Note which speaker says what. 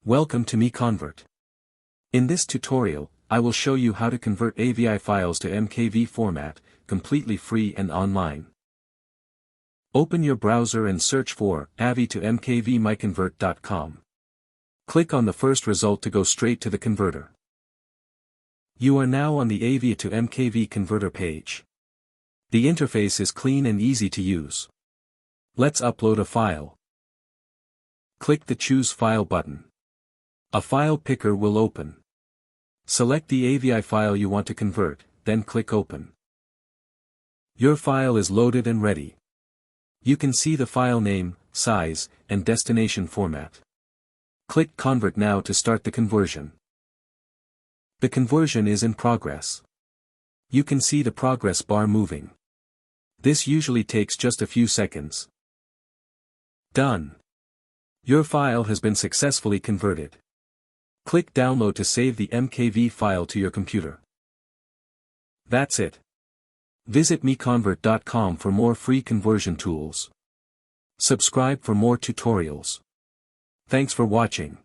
Speaker 1: Welcome to MiConvert. In this tutorial, I will show you how to convert AVI files to MKV format, completely free and online. Open your browser and search for AVI to MKV MiConvert.com. Click on the first result to go straight to the converter. You are now on the AVI to MKV converter page. The interface is clean and easy to use. Let's upload a file. Click the Choose File button. A file picker will open. Select the AVI file you want to convert, then click Open. Your file is loaded and ready. You can see the file name, size, and destination format. Click Convert now to start the conversion. The conversion is in progress. You can see the progress bar moving. This usually takes just a few seconds. Done. Your file has been successfully converted. Click Download to save the MKV file to your computer. That's it. Visit MiConvert.com for more free conversion tools. Subscribe for more tutorials. Thanks for watching.